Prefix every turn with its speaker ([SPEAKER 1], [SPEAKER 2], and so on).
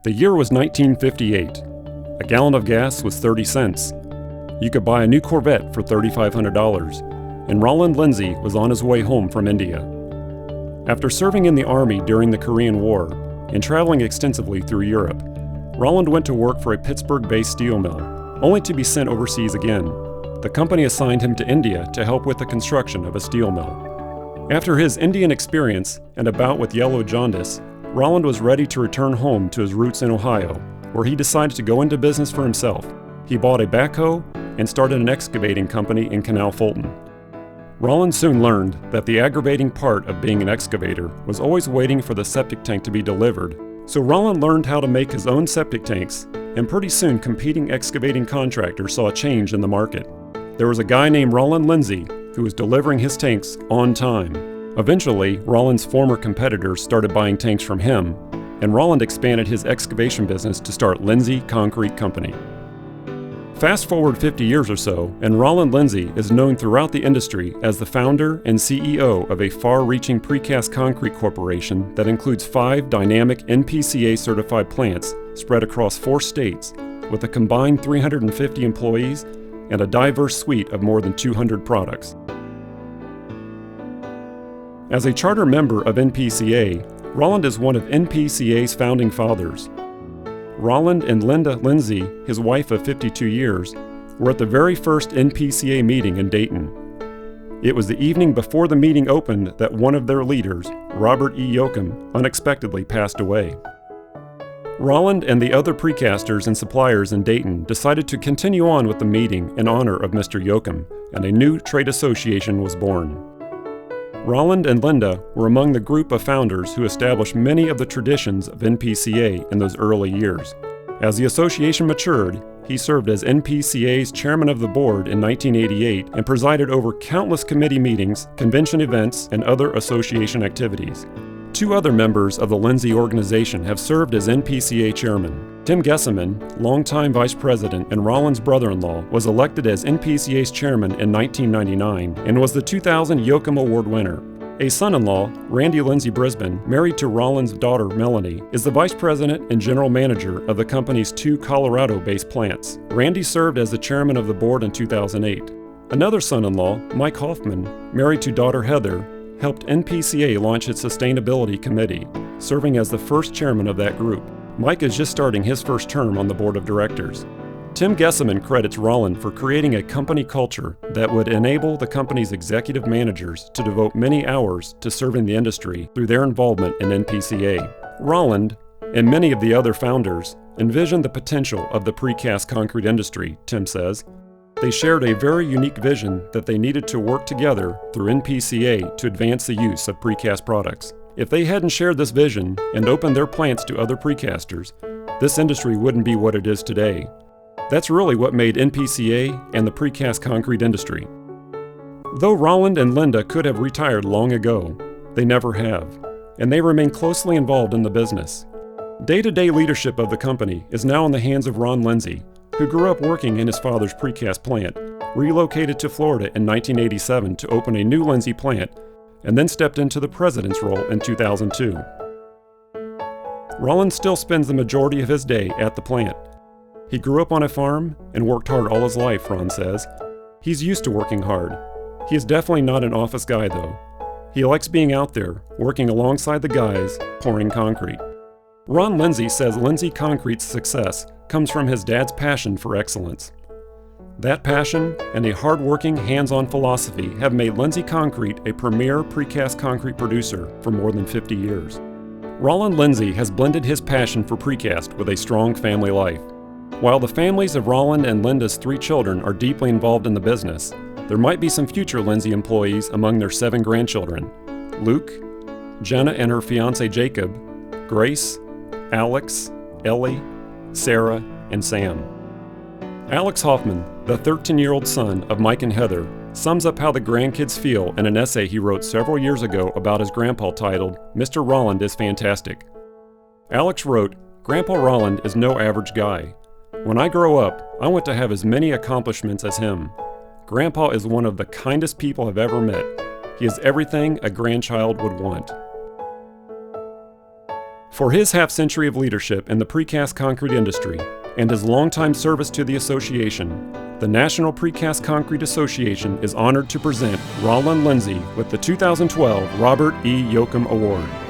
[SPEAKER 1] The year was 1958. A gallon of gas was 30 cents. You could buy a new Corvette for $3,500, and Roland Lindsay was on his way home from India. After serving in the Army during the Korean War and traveling extensively through Europe, Roland went to work for a Pittsburgh-based steel mill, only to be sent overseas again. The company assigned him to India to help with the construction of a steel mill. After his Indian experience and a bout with yellow jaundice, Roland was ready to return home to his roots in Ohio, where he decided to go into business for himself. He bought a backhoe and started an excavating company in Canal Fulton. Roland soon learned that the aggravating part of being an excavator was always waiting for the septic tank to be delivered, so Roland learned how to make his own septic tanks, and pretty soon competing excavating contractors saw a change in the market. There was a guy named Roland Lindsay who was delivering his tanks on time. Eventually, Roland's former competitors started buying tanks from him, and Roland expanded his excavation business to start Lindsay Concrete Company. Fast forward 50 years or so, and Roland Lindsay is known throughout the industry as the founder and CEO of a far-reaching precast concrete corporation that includes 5 dynamic NPCA certified plants spread across 4 states, with a combined 350 employees and a diverse suite of more than 200 products. As a charter member of NPCA, Roland is one of NPCA's founding fathers. Roland and Linda Lindsay, his wife of 52 years, were at the very first NPCA meeting in Dayton. It was the evening before the meeting opened that one of their leaders, Robert E. Yoakum, unexpectedly passed away. Roland and the other precasters and suppliers in Dayton decided to continue on with the meeting in honor of Mr. Yoakum, and a new trade association was born. Roland and Linda were among the group of founders who established many of the traditions of NPCA in those early years. As the association matured, he served as NPCA's chairman of the board in 1988 and presided over countless committee meetings, convention events, and other association activities. 2 other members of the Lindsay organization have served as NPCA chairman. Tim Gesseman, longtime vice president and Roland's brother-in-law, was elected as NPCA's chairman in 1999 and was the 2000 Yoakum Award winner. A son-in-law, Randy Lindsay Brisbane, married to Roland's daughter Melanie, is the vice president and general manager of the company's 2 Colorado-based plants. Randy served as the chairman of the board in 2008. Another son-in-law, Mike Hoffman, married to daughter Heather, helped NPCA launch its sustainability committee, serving as the first chairman of that group. Mike is just starting his first term on the board of directors. Tim Gesseman credits Roland for creating a company culture that would enable the company's executive managers to devote many hours to serving the industry through their involvement in NPCA. Roland, and many of the other founders, envisioned the potential of the precast concrete industry, Tim says. They shared a very unique vision that they needed to work together through NPCA to advance the use of precast products. If they hadn't shared this vision and opened their plants to other precasters, this industry wouldn't be what it is today. That's really what made NPCA and the precast concrete industry. Though Roland and Linda could have retired long ago, they never have, and they remain closely involved in the business. Day-to-day leadership of the company is now in the hands of Ron Lindsay, who grew up working in his father's precast plant, relocated to Florida in 1987 to open a new Lindsay plant, and then stepped into the president's role in 2002. Roland still spends the majority of his day at the plant. He grew up on a farm and worked hard all his life, Ron says. He's used to working hard. He is definitely not an office guy, though. He likes being out there, working alongside the guys, pouring concrete. Ron Lindsay says Lindsay Concrete's success comes from his dad's passion for excellence. That passion and a hard-working, hands-on philosophy have made Lindsay Concrete a premier precast concrete producer for more than 50 years. Roland Lindsay has blended his passion for precast with a strong family life. While the families of Roland and Linda's 3 children are deeply involved in the business, there might be some future Lindsay employees among their 7 grandchildren: Luke, Jenna and her fiancé Jacob, Grace, Alex, Ellie, Sarah, and Sam. Alex Hoffman, the 13-year-old son of Mike and Heather, sums up how the grandkids feel in an essay he wrote several years ago about his grandpa titled, "Mr. Roland is Fantastic." Alex wrote, "Grandpa Roland is no average guy. When I grow up, I want to have as many accomplishments as him. Grandpa is one of the kindest people I've ever met. He is everything a grandchild would want." For his half-century of leadership in the precast concrete industry and his longtime service to the association, the National Precast Concrete Association is honored to present Roland Lindsay with the 2012 Robert E. Yoakum Award.